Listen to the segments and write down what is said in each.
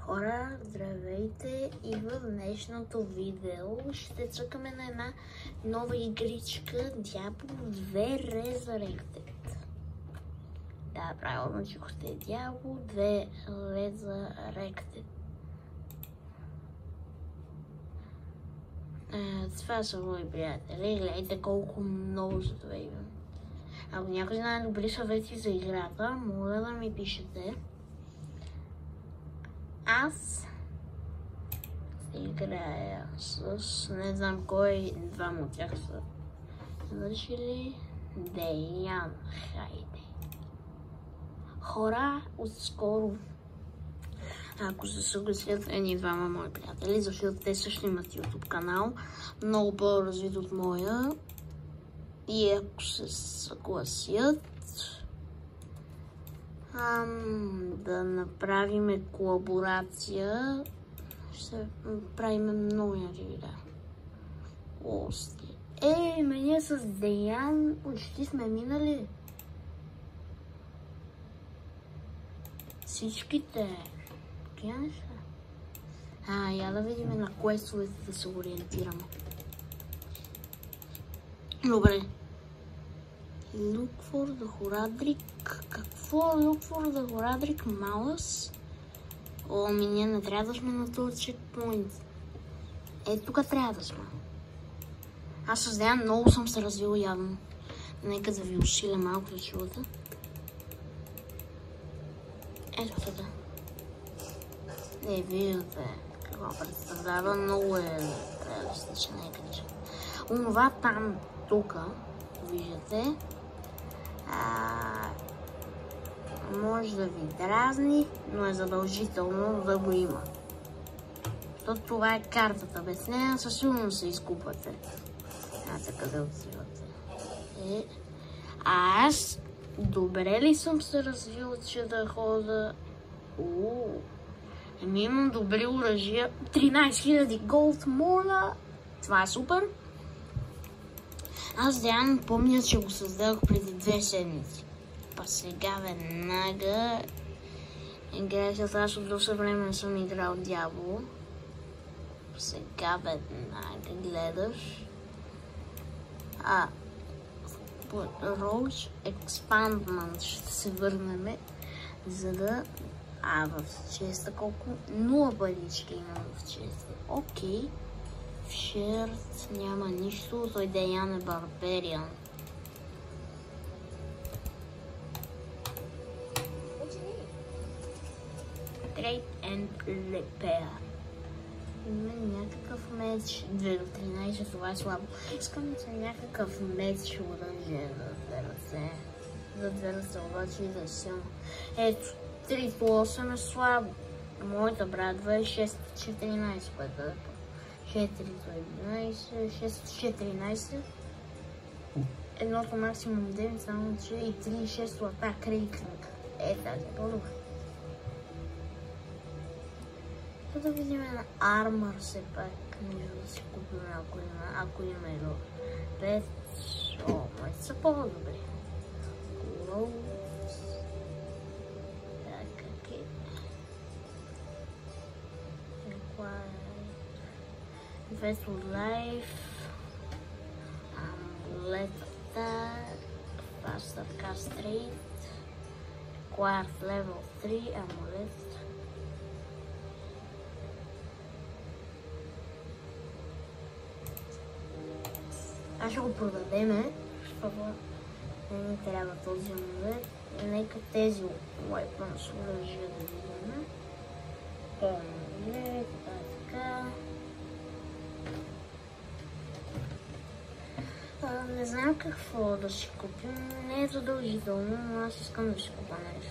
Хора, здравейте, и в днешното видео ще цъкаме на една нова игричка Diablo 2 Resurrected. Да, правилно чухте, Diablo 2 Resurrected. Това са мои приятели, гледайте колко много за това имам. Ако някой знае добри съвети за играта, моля да ми пишете. Аз играя с не знам кой, двама от тях са завършили. Деян, хайде. Хора, отскоро, ако се съгласят едни двама мои приятели, защото те също имат YouTube канал, много по-развит от моя, и ако се съгласят, да направим колаборация, ще правим много някакви видеа. Ости. Ние с Деян почти сме минали всичките. Такива неща. Я да видим на квестовете да се ориентираме. Добре. Look for the Horadric. Какво? Look for the Horadric Malus? Ние не трябва да сме на този чекпоинт. Тук трябва да сме. Аз с Деян много съм се развила явно. Нека да ви усиля малко за чулата. Ето тук. Виждате какво представлява. Много е реалистична игричка. Онова там, тук, виждате, може да ви дразни, но е задължително да го има. Защото това е картата. Без нея със сигурност се изкупвате. Къде отивате? Аз добре ли съм се развила, че да хода? Имам добри оръжия. 13 000 голд, моля! Това е супер. Аз Деян помня, че го създадох преди 2 седмици. Па сега веднага играя, защото от доста време не съм играл Diablo. Сега веднага гледаш. Roach Expandment ще се върнем, за да... в честа колко? 0 парички имам в честа. Окей. В шерт няма нищо, той Деян е барбариан. Great and Repair. Има някакъв меч 2 до 13, това е слабо. Искам за някакъв меч оръжие за 2 ръце. За 2 ръце обаче и да е силно. Ето, 3 по 8 е слабо. Моята брадва е 6-14, което е 4 до 11, 6-14. Едното максимум 9, само че и 3-6 атак рейтинг. Тази е по-добре. Да видим на армър все пак, може да си купим, ако има едно 5, май са по-добри. Clothes. Как е? Vessel Life. Amuletата. Faster Cast Rate. Required Level 3 амулет. Аз ще го продадеме, защото не ми трябва този амулет. Нека тези weapons оръжия да видим. Амулет, така. Не знам какво да си купим. Не е задължително, но аз искам да си купа нещо.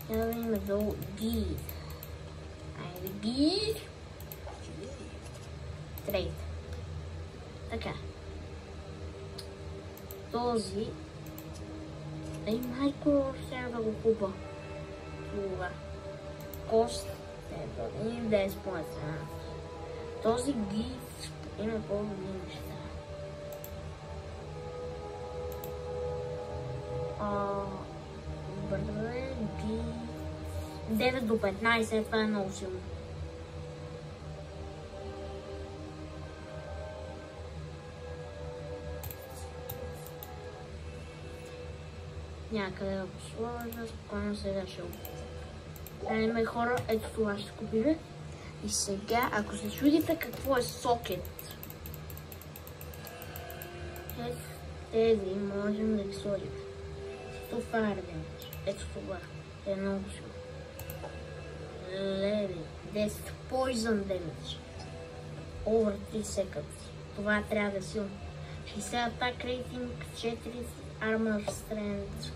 Няма да има долу гид. Гид. Трейд. Така. Този. Майко, сега да го купа. Това. Кост. И 10 поинта. Този гид има по-добри неща. 9 до 15, това е много силно. Някъде да го сложа, спокойно сега ще го. Има хора, ето това ще купим. И сега, ако се чудите какво е сокет, ето тези можем да ги сложим. Ето fire damage, ето това, е много силно. Леви, 10 poison damage, over 3 seconds, това трябва да е силно. 60 attack rating, 4 armor strength,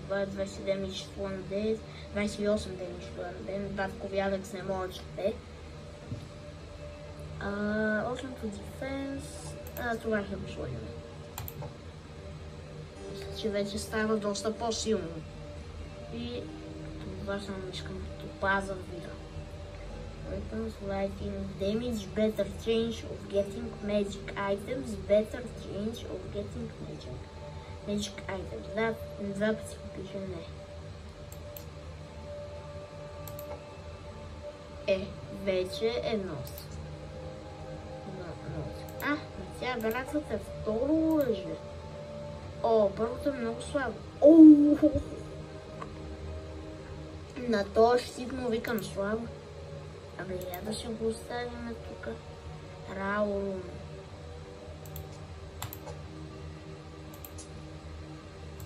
20 damage one day, 28 damage one day, баткови Алекс не може да чете. 8 to defense, това ще го сложим. Мисля, че вече става доста по-силно. И това само искам да паза вида. Weapons, lighting, damage, better change of getting magic items, better change of getting magic items. Да, два пъти пише не. Вече е нос. Тя беляквата е второ оръжие. Първото е много слабо. На този щит му викам слабо. Я да си го оставим тук. Раулум.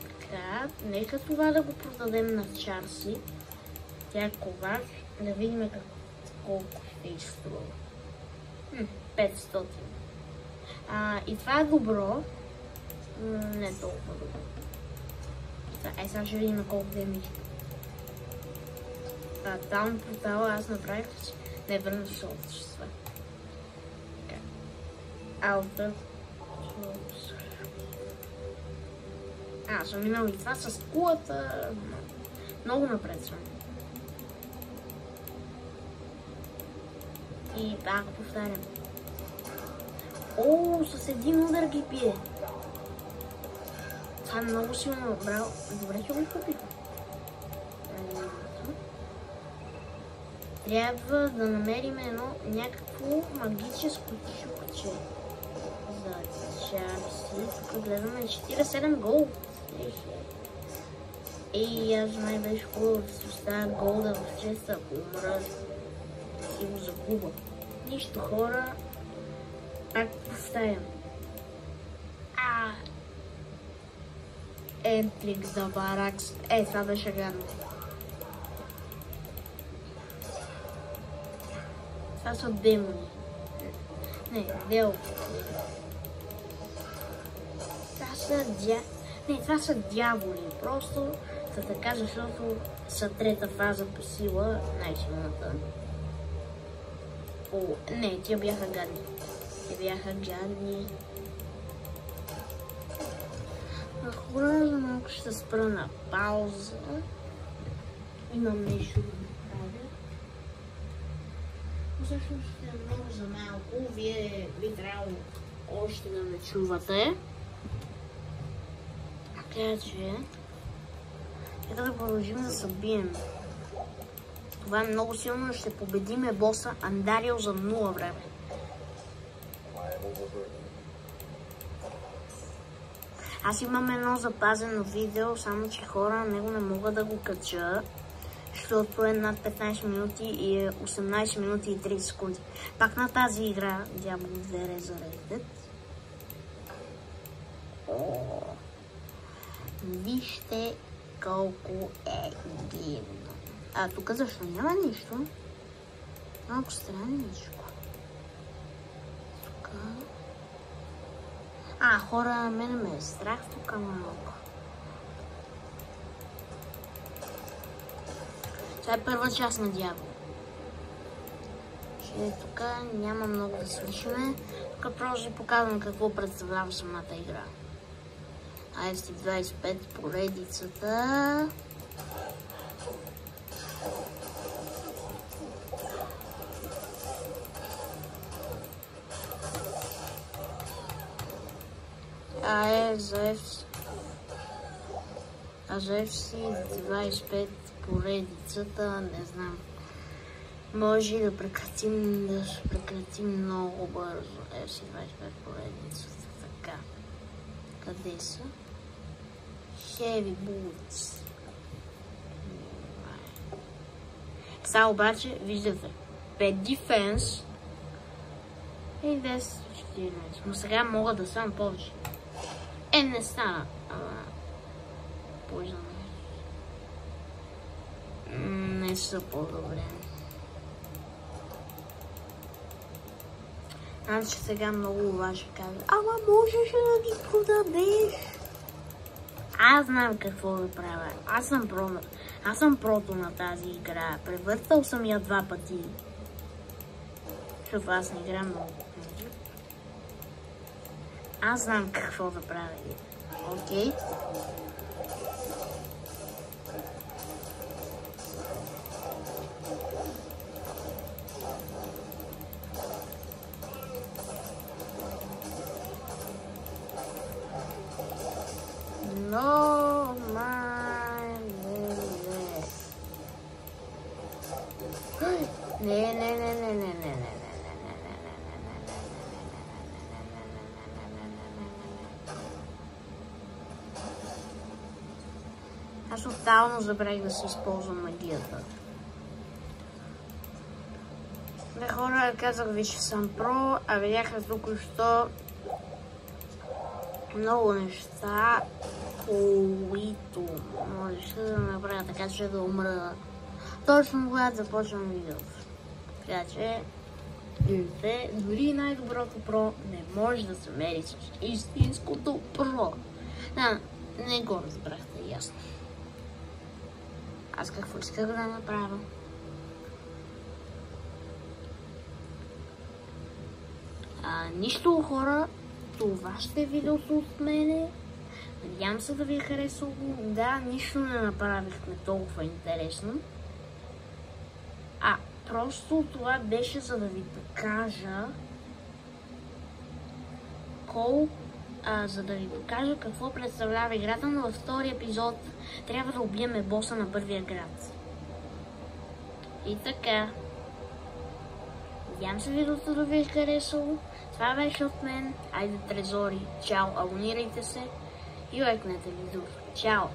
Така, нека това да го продадем на Чарси. Тя е ковач. Да видим колко ще изструва. 500. И това е добро. Не толкова добро. Сега ще видим колко демидж. Там портала аз направих, че не върна същества. Алта. Съм минал и това с кулата. Много напред съм. И пак повтарям. С един удар ги пие. Това е много силно. Браво. Добре, че го купих. Трябва да намерим някакво магическо чукче за Чарси. Тук гледаме 47 гол. Аз май беше хубаво да си оставя голда в честа, ако умра и го загуба. Нищо, хора. Пак повтарям. Ентрик за Баракс. Това беше гадно. Това са демони. Не, делки. Това са дяволи. Просто да така, защото са трета фаза по сила, най-силната. Не, тя бяха гадни. Хора, за малко ще спра на пауза. Имам нещо да направя. Всъщност ще е много за малко. Вие би трябвало още да ме чувате. Така че, нека да продължим да се бием. Това е много силно, ще победиме боса Андарио за 0 време. Аз имам едно запазено видео, само че хора него не мога да го кача, защото е над 15 минути и е 18 минути и 30 секунди. Пак на тази игра, Diablo 2 Resurrected. Вижте колко е гивно. Тук защо няма нищо? Малко странничко. Тук. Хора, мене ме е страх тук малко. Това е първа част на Diablo. Тук няма много да свършиме. Тук просто ви показвам какво представлява самата игра. IST25 поредицата. А за FC 25 поредицата, не знам. Може да прекратим много бързо. FC 25 поредицата. Така. Къде са? Heavy Bullets. Сега обаче, виждате, 5 Defense и 10 14. Но сега мога да съм повече. Не стана. Поизъм. Не са по-добре. Значи сега много лъжи казват. Ама можеш да ги продадеш. Аз знам какво да правя. Аз съм прото на тази игра. Превъртал съм я 2 пъти. Защото аз не играм много. Аз знам какво да правя. Окей. Но, не. Аз тотално забравих да си използвам магията. Да, хора, казах ви, че съм про, а видяха току-що много неща, които можеш да направя така, че да умра точно когато започвам видеото. Така че, виждате, дори най-доброто про не може да се мери с истинското про. Да, не го разбрахте ясно. Аз какво исках да направя? Нищо, хора, това ще е видеото от мене. Надявам се да ви е харесало. Да, нищо не направихме толкова интересно. Просто това беше за да ви покажа за да ви покажа какво представлява играта, но във втория епизод трябва да убиеме боса на първия град. И така. Надявам се видеото да ви е харесало. Това беше от мен. Айде, трезори. Чао, абонирайте се и лайкнете видеото. Чао!